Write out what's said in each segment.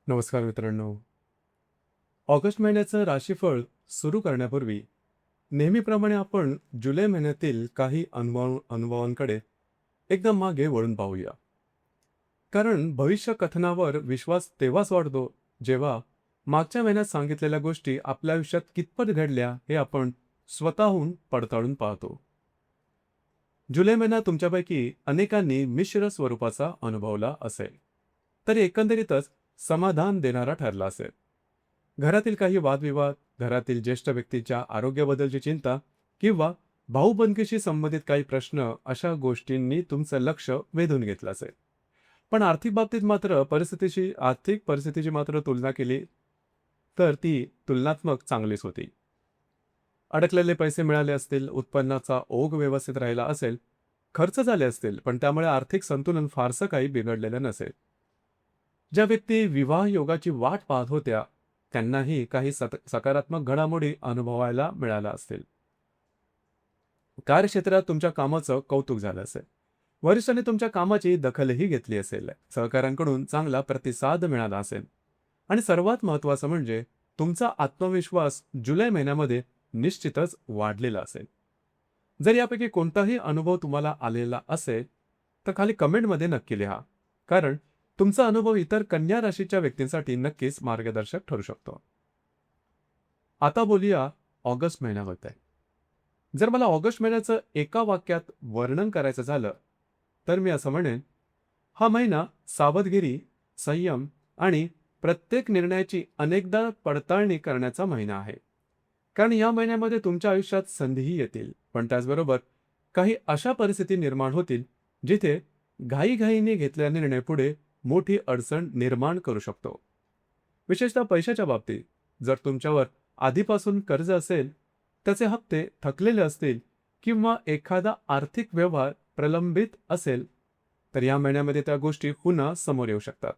नमस्कार मित्रांनो. ऑगस्ट महिन्याचं राशीफळ सुरू करण्यापूर्वी नेहमीप्रमाणे आपण जुलै महिन्यातील काही अनुभवांकडे एकदा मागे वळून पाहूया. कारण भविष्य कथनावर विश्वास तेव्हाच वाढतो जेव्हा मागच्या महिन्यात सांगितलेल्या गोष्टी आपल्या आयुष्यात कितपत घडल्या हे आपण स्वतःहून पडताळून पाहतो. जुलै महिना तुमच्यापैकी अनेकांनी मिश्र स्वरूपाचा अनुभवला असेल, तरी एकंदरीतच समाधान देणारा ठरला असेल. घरातील काही वादविवाद, घरातील ज्येष्ठ व्यक्तीच्या आरोग्याबद्दलची चिंता किंवा भाऊबंदकीशी संबंधित काही प्रश्न अशा गोष्टींनी तुमचं लक्ष वेधून घेतलं असेल. पण आर्थिक परिस्थितीची मात्र तुलना केली तर ती तुलनात्मक चांगलीच होती. अडकलेले पैसे मिळाले असतील, उत्पन्नाचा ओघ व्यवस्थित राहिला असेल, खर्च झाले असतील, पण त्यामुळे आर्थिक संतुलन फारसं काही बिघडलेलं नसेल. ज्या व्यक्ती विवाह योगाची वाट पाहत होत्या, त्यांनाही काही सकारात्मक घडामोडी अनुभवायला मिळाल्या असतील. कार्यक्षेत्रात तुमच्या कामाचं कौतुक झालं असेल. वरिष्ठांनी तुमच्या कामाची दखलही घेतली असेल. सहकाऱ्यांकडून चांगला प्रतिसाद मिळाला असेल. आणि सर्वात महत्त्वाचं म्हणजे तुमचा आत्मविश्वास जुलै महिन्यामध्ये निश्चितच वाढलेला असेल. जर यापैकी कोणताही अनुभव तुम्हाला आलेला असेल, तर खाली कमेंटमध्ये नक्की लिहा. कारण तुमचा अनुभव इतर कन्या राशीच्या व्यक्तींसाठी नक्कीच मार्गदर्शक ठरू शकतो. आता बोलूया ऑगस्ट महिन्याबद्दल. जर मला ऑगस्ट महिन्याचं एका वाक्यात वर्णन करायचं झालं, तर मी असं म्हणेन, हा महिना सावधगिरी, संयम आणि प्रत्येक निर्णयाची अनेकदा पडताळणी करण्याचा महिना आहे. कारण या महिन्यामध्ये तुमच्या आयुष्यात संधीही येतील, पण त्याचबरोबर काही अशा परिस्थिती निर्माण होतील जिथे घाईघाईने घेतलेला निर्णय पुढे मोठी अडचण निर्माण करू शकतो. विशेषतः पैशाच्या बाबतीत जर तुमच्यावर आधीपासून कर्ज असेल, त्याचे हप्ते थकलेले असतील किंवा एखादा आर्थिक व्यवहार प्रलंबित असेल, तर या महिन्यामध्ये त्या गोष्टी पुन्हा समोर येऊ शकतात.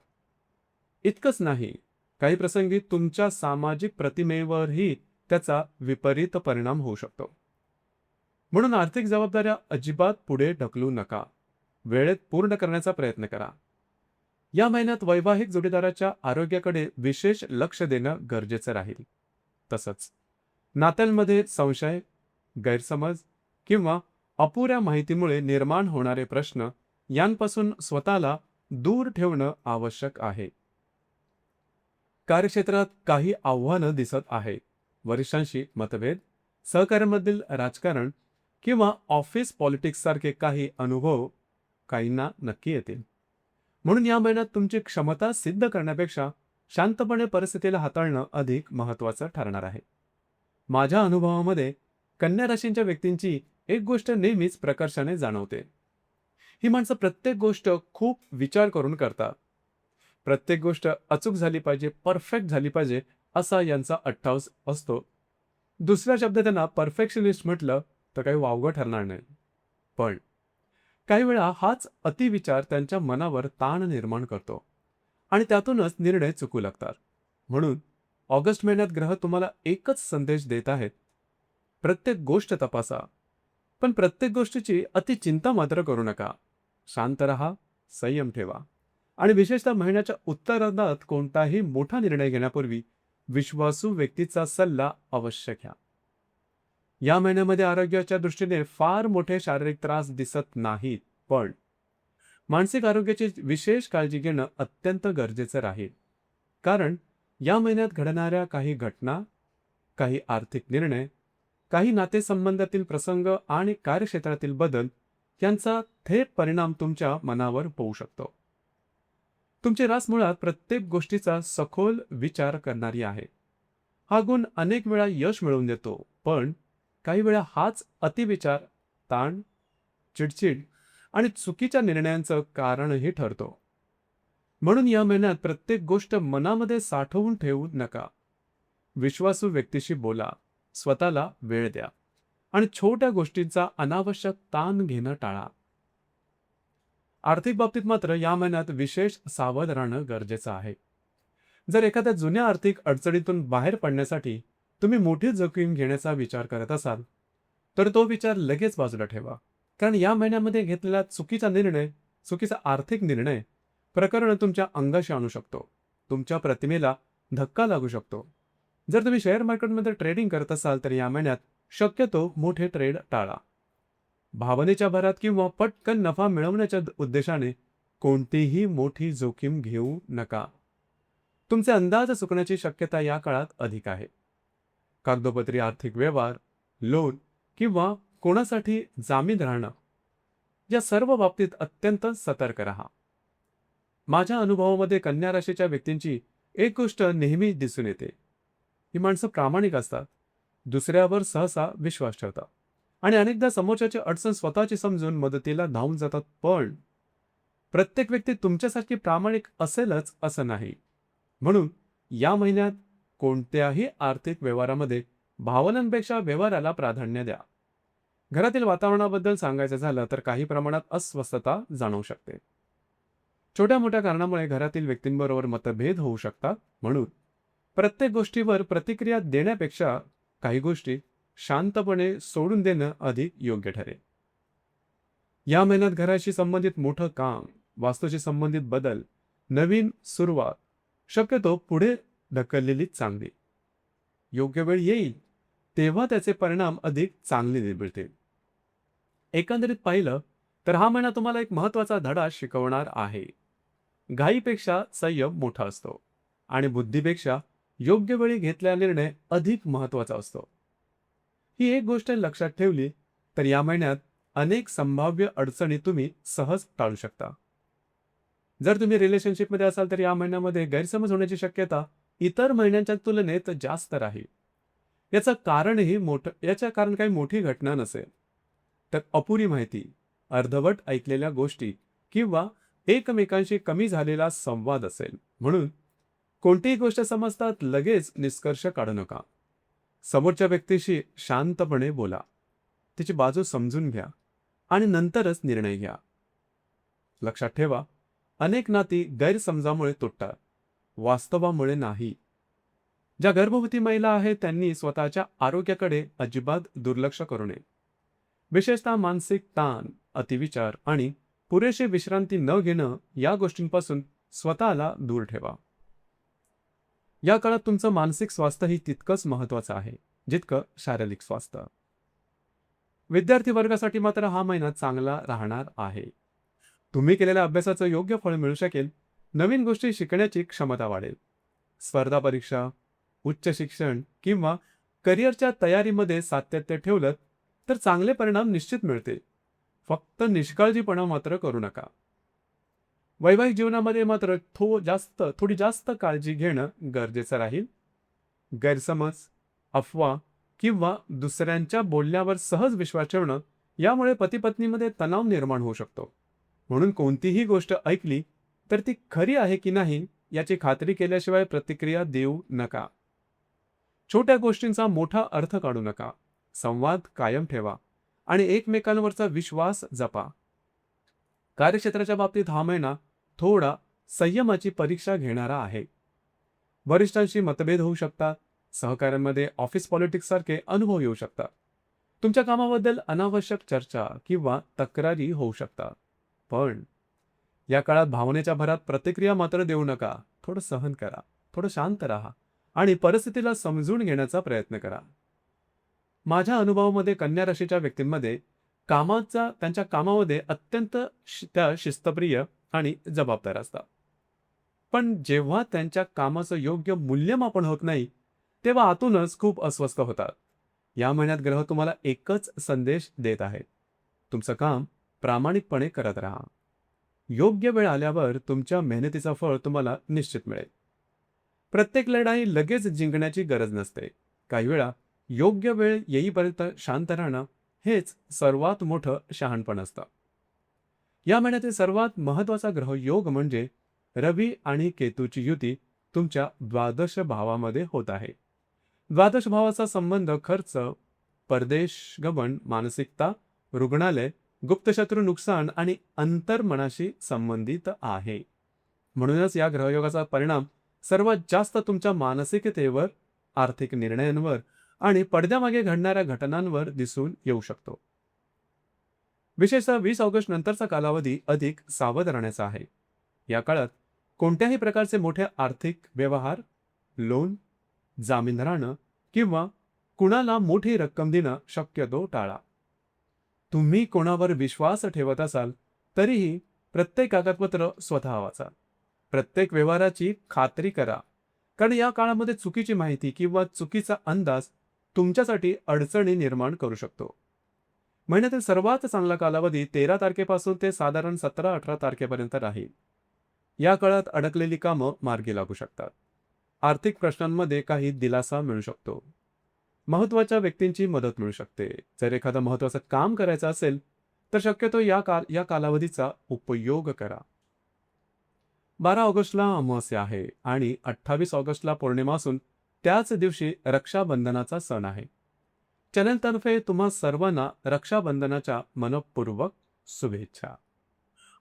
इतकंच नाही, काही प्रसंगी तुमच्या सामाजिक प्रतिमेवरही त्याचा विपरीत परिणाम होऊ शकतो. म्हणून आर्थिक जबाबदाऱ्या अजिबात पुढे ढकलू नका. वेळेत पूर्ण करण्याचा प्रयत्न करा. या महिन्यात वैवाहिक जोडीदाराच्या आरोग्याकडे विशेष लक्ष देणं गरजेचं राहील. तसंच नात्यांमध्ये संशय, गैरसमज किंवा अपुऱ्या माहितीमुळे निर्माण होणारे प्रश्न यांपासून स्वतःला दूर ठेवणं आवश्यक आहे. कार्यक्षेत्रात काही आव्हानं दिसत आहे. वरिष्ठांशी मतभेद, सहकार्यामधील राजकारण किंवा ऑफिस पॉलिटिक्स सारखे काही अनुभव काहींना नक्की येतील. म्हणून या महिन्यात तुमची क्षमता सिद्ध करण्यापेक्षा शांतपणे परिस्थितीला हाताळणं अधिक महत्त्वाचं ठरणार आहे. माझ्या अनुभवामध्ये कन्या राशींच्या व्यक्तींची एक गोष्ट नेहमीच प्रकर्षाने जाणवते. ही माणसं प्रत्येक गोष्ट खूप विचार करून करतात. प्रत्येक गोष्ट अचूक झाली पाहिजे, परफेक्ट झाली पाहिजे, असा यांचा अट्टास असतो. दुसऱ्या शब्दात त्यांना परफेक्शनिस्ट म्हटलं तर काही वावगं ठरणार नाही. पण काही वेळा हाच अतिविचार त्यांच्या मनावर ताण निर्माण करतो आणि त्यातूनच निर्णय चुकू लागतात. म्हणून ऑगस्ट महिन्यात ग्रह तुम्हाला एकच संदेश देत आहेत. प्रत्येक गोष्ट तपासा, पण प्रत्येक गोष्टीची अतिचिंता मात्र करू नका. शांत रहा, संयम ठेवा आणि विशेषतः महिन्याच्या उत्तरार्धात कोणताही मोठा निर्णय घेण्यापूर्वी विश्वासू व्यक्तीचा सल्ला अवश्य घ्या. या महिन्यामध्ये आरोग्याच्या दृष्टीने फार मोठे शारीरिक त्रास दिसत नाहीत, पण मानसिक आरोग्याची विशेष काळजी घेणं अत्यंत गरजेचं राहील. कारण या महिन्यात घडणाऱ्या काही घटना, काही आर्थिक निर्णय, काही नातेसंबंधातील प्रसंग आणि कार्यक्षेत्रातील बदल यांचा थेट परिणाम तुमच्या मनावर होऊ शकतो. तुमची रास मुळात प्रत्येक गोष्टीचा सखोल विचार करणारी आहे. हा गुण अनेक वेळा यश मिळवून देतो, पण काही वेळा हाच अतिविचार ताण, चिडचिड आणि चुकीच्या निर्णयांचं कारणही ठरतो. म्हणून या महिन्यात प्रत्येक गोष्ट मनामध्ये साठवून ठेवू नका. विश्वासू व्यक्तीशी बोला, स्वतःला वेळ द्या आणि छोट्या गोष्टींचा अनावश्यक ताण घेणं टाळा. आर्थिक बाबतीत मात्र या महिन्यात विशेष सावध राहणं गरजेचं आहे. जर एखाद्या जुन्या आर्थिक अडचणीतून बाहेर पडण्यासाठी तुम्ही मोठी जोखीम घेण्याचा विचार करत असाल, तर तो विचार लगेच बाजूला ठेवा. कारण या महिन्यामध्ये घेतलेला चुकीचा आर्थिक निर्णय प्रकरण तुमच्या अंगाशी आणू शकतो. तुमच्या प्रतिमेला धक्का लागू शकतो. जर तुम्ही शेअर मार्केटमध्ये ट्रेडिंग करत असाल तर या महिन्यात शक्यतो मोठे ट्रेड टाळा. भावनेच्या भरात किंवा पटकन नफा मिळवण्याच्या उद्देशाने कोणतीही मोठी जोखीम घेऊ नका. तुमचे अंदाज चुकण्याची शक्यता या काळात अधिक आहे. कागदोपत्री आर्थिक व्यवहार, लोन किंवा कोणासाठी जामीन राहणं या सर्व बाबतीत अत्यंत सतर्क राहा. माझ्या अनुभवामध्ये कन्या राशीच्या व्यक्तींची एक गोष्ट नेहमी दिसून येते. ही माणसं प्रामाणिक असतात, दुसऱ्यावर सहसा विश्वास ठेवतात आणि अनेकदा समोरच्याची अडचण स्वतःची समजून मदतीला धावून जातात. पण प्रत्येक व्यक्ती तुमच्यासारखी प्रामाणिक असेलच असं नाही. म्हणून या महिन्यात कोणत्याही आर्थिक व्यवहारामध्ये भावनांपेक्षा व्यवहाराला प्राधान्य द्या. घरातील वातावरणाबद्दल सांगायचं झालं तर काही प्रमाणात अस्वस्थता जाणवू शकते. छोट्या मोठ्या कारणामुळे घरातील व्यक्तींबरोबर मतभेद होऊ शकतात. म्हणून प्रत्येक गोष्टीवर प्रतिक्रिया देण्यापेक्षा काही गोष्टी शांतपणे सोडून देणं अधिक योग्य ठरेल. या महिन्यात घराशी संबंधित मोठं काम, वास्तूशी संबंधित बदल, नवीन सुरुवात शक्यतो पुढे ढकललेली चांगली. योग्य वेळ येईल तेव्हा त्याचे परिणाम अधिक चांगले मिळतील. एकंदरीत पाहिलं तर हा महिना तुम्हाला एक महत्त्वाचा धडा शिकवणार आहे. घाईपेक्षा संयम मोठा असतो आणि बुद्धीपेक्षा योग्य वेळी घेतलेला निर्णय अधिक महत्त्वाचा असतो. ही एक गोष्ट लक्षात ठेवली तर या महिन्यात अनेक संभाव्य अडचणी तुम्ही सहज टाळू शकता. जर तुम्ही रिलेशनशिपमध्ये असाल तर या महिन्यामध्ये गैरसमज होण्याची शक्यता इतर महिन्यांच्या तुलनेत जास्त राहील. याचं कारण काही मोठी घटना नसेल, तर अपुरी माहिती, अर्धवट ऐकलेल्या गोष्टी किंवा एकमेकांशी कमी झालेला संवाद असेल. म्हणून कोणतीही गोष्ट समजतात लगेच निष्कर्ष काढू नका. समोरच्या व्यक्तीशी शांतपणे बोला, तिची बाजू समजून घ्या आणि नंतरच निर्णय घ्या. लक्षात ठेवा, अनेक नाती गैरसमजामुळे तुटतात, वास्तवामुळे नाही. ज्या गर्भवती महिला आहेत त्यांनी स्वतःच्या आरोग्याकडे अजिबात दुर्लक्ष करू नये. विशेषतः मानसिक ताण, अतिविचार आणि पुरेशी विश्रांती न घेणं या गोष्टींपासून स्वतःला दूर ठेवा. या काळात तुमचं मानसिक स्वास्थ्यही तितकंच महत्त्वाचं आहे जितकं शारीरिक स्वास्थ्य. विद्यार्थी वर्गासाठी मात्र हा महिना चांगला राहणार आहे. तुम्ही केलेल्या अभ्यासाचं योग्य फळ मिळू शकेल. नवीन गोष्टी शिकण्याची क्षमता वाढेल. स्पर्धा परीक्षा, उच्च शिक्षण किंवा करिअरच्या तयारीमध्ये सातत्य ठेवलं तर चांगले परिणाम निश्चित मिळतील. फक्त निष्काळजीपणा मात्र करू नका. वैवाहिक जीवनामध्ये मात्र थोडी जास्त काळजी घेणं गरजेचं राहील. गैरसमज, अफवा किंवा दुसऱ्यांच्या बोलण्यावर सहज विश्वास ठेवणं यामुळे पती पत्नीमध्ये तणाव निर्माण होऊ शकतो. म्हणून कोणतीही गोष्ट ऐकली तर ती खरी आहे की नाही याची खात्री केल्याशिवाय प्रतिक्रिया देऊ नका. छोट्या गोष्टींचा मोठा अर्थ काढू नका. संवाद कायम ठेवा आणि एकमेकांवरचा विश्वास जपा. कार्यक्षेत्राच्या बाबतीत हा महिना थोडा संयमाची परीक्षा घेणारा आहे. वरिष्ठांशी मतभेद होऊ शकतात. सहकार्यांमध्ये ऑफिस पॉलिटिक्स सारखे अनुभव येऊ शकतात. तुमच्या कामाबद्दल अनावश्यक चर्चा किंवा तक्रारी होऊ शकतात. पण या काळात भावनेच्या भरात प्रतिक्रिया मात्र देऊ नका. थोडं सहन करा, थोडं शांत राहा आणि परिस्थितीला समजून घेण्याचा प्रयत्न करा. माझ्या अनुभवामध्ये कन्या राशीच्या व्यक्तींमध्ये त्यांच्या कामामध्ये अत्यंत त्या शिस्तप्रिय आणि जबाबदार असतात. पण जेव्हा त्यांच्या कामाचं योग्य मूल्यमापन होत नाही तेव्हा आतूनच खूप अस्वस्थ होतात. या महिन्यात ग्रह तुम्हाला एकच संदेश देत आहेत. तुमचं काम प्रामाणिकपणे करत राहा. योग्य वेळ आल्यावर तुमच्या मेहनतीचं फळ तुम्हाला निश्चित मिळेल. प्रत्येक लढाई लगेच जिंकण्याची गरज नसते. काही वेळा योग्य वेळ येईपर्यंत शांत राहणं हेच सर्वात मोठं शहाणपण असतं. या महिन्यातील सर्वात महत्त्वाचा ग्रहयोग म्हणजे रवी आणि केतूची युती तुमच्या द्वादश भावामध्ये होत आहे. द्वादश भावाचा संबंध खर्च, परदेश गमन, मानसिकता, रुग्णालय, गुप्तशत्रू नुकसान आणि अंतर्मनाशी संबंधित आहे. म्हणूनच या ग्रहयोगाचा परिणाम सर्वात जास्त तुमच्या मानसिकतेवर, आर्थिक निर्णयांवर आणि पडद्यामागे घडणाऱ्या घटनांवर दिसून येऊ शकतो. विशेषतः 20 ऑगस्ट नंतरचा कालावधी अधिक सावध राहण्याचा आहे. या काळात कोणत्याही प्रकारचे मोठे आर्थिक व्यवहार, लोन, जामीन राहणं किंवा कुणाला मोठी रक्कम देणं शक्यतो टाळा. तुम्ही कोणावर विश्वास ठेवत असाल तरीही प्रत्येक कागदपत्र स्वतः वाचा. प्रत्येक व्यवहाराची खात्री करा, कारण या काळामध्ये चुकीची माहिती किंवा चुकीचा अंदाज तुमच्यासाठी अडचणी निर्माण करू शकतो. महिन्यातील सर्वात चांगला कालावधी 13 तारखेपासून ते साधारण 17-18 तारखेपर्यंत राहील. या काळात अडकलेली कामं मार्गी लागू शकतात. आर्थिक प्रश्नांमध्ये काही दिलासा मिळू शकतो. महत्त्वाच्या व्यक्तींची मदत मिळू शकते. जर एखादं महत्त्वाचं काम करायचं असेल तर शक्यतो या कालावधीचा उपयोग करा. 12 ऑगस्टला अमावास्या आहे आणि 28 ऑगस्टला पौर्णिमा असून त्याच दिवशी रक्षाबंधनाचा सण आहे. चॅनलतर्फे तुम्हा सर्वांना रक्षाबंधनाच्या मनपूर्वक शुभेच्छा.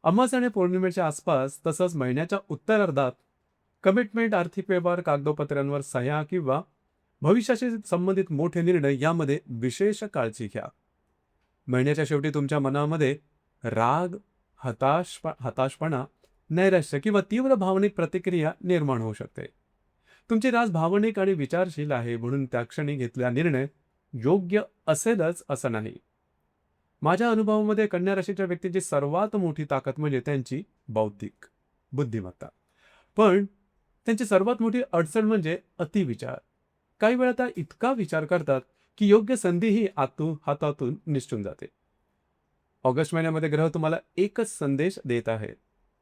अमावास्या आणि पौर्णिमेच्या आसपास तसंच महिन्याच्या उत्तरार्धात कमिटमेंट, आर्थिक व्यवहार, कागदोपत्रांवर सह्या किंवा भविष्याशी संबंधित मोठे निर्णय यामध्ये विशेष काळजी घ्या. महिन्याच्या शेवटी तुमच्या मनामध्ये राग, हताशपणा, नैराश्य किंवा तीव्र भावनिक प्रतिक्रिया निर्माण होऊ शकते. तुमची रास भावनिक आणि विचारशील आहे, म्हणून त्या क्षणी घेतलेला निर्णय योग्य असेलच असं नाही. माझ्या अनुभवामध्ये कन्या राशीच्या व्यक्तीची सर्वात मोठी ताकद म्हणजे त्यांची बौद्धिक बुद्धिमत्ता. पण त्यांची सर्वात मोठी अडचण म्हणजे अतिविचार. काही वेळा त्या इतका विचार करतात की योग्य संधीही हातातून निसटून जाते. ऑगस्ट महिन्यामध्ये ग्रह तुम्हाला एकच संदेश देत आहे: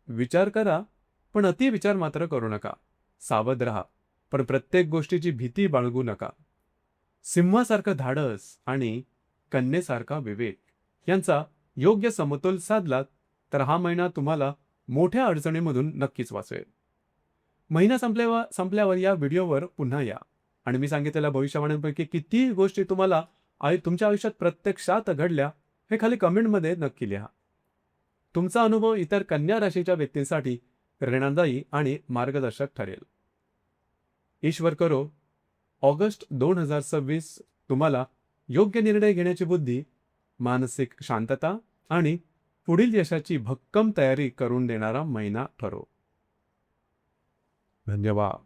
विचार करा, पण अतिविचार मात्र करू नका. सावध राहा, पण प्रत्येक गोष्टीची भीती बाळगू नका. सिंहासारखं धाडस आणि कन्येसारखा विवेक यांचा योग्य समतोल साधलात तर हा महिना तुम्हाला मोठ्या अडचणीमधून नक्कीच वाचवेल. महिना संपल्यावर या व्हिडिओवर पुन्हा या आणि मी सांगितलेल्या भविष्यवाण्यांपैकी किती गोष्टी तुम्हाला तुमच्या आयुष्यात प्रत्यक्षात घडल्या हे खाली कमेंटमध्ये नक्की लिहा. तुमचा अनुभव इतर कन्या राशीच्या व्यक्तींसाठी प्रेरणादायी आणि मार्गदर्शक ठरेल. ईश्वर करो ऑगस्ट 2026 तुम्हाला योग्य निर्णय घेण्याची बुद्धी, मानसिक शांतता आणि पुढील यशाची भक्कम तयारी करून देणारा महिना ठरो. धन्यवाद.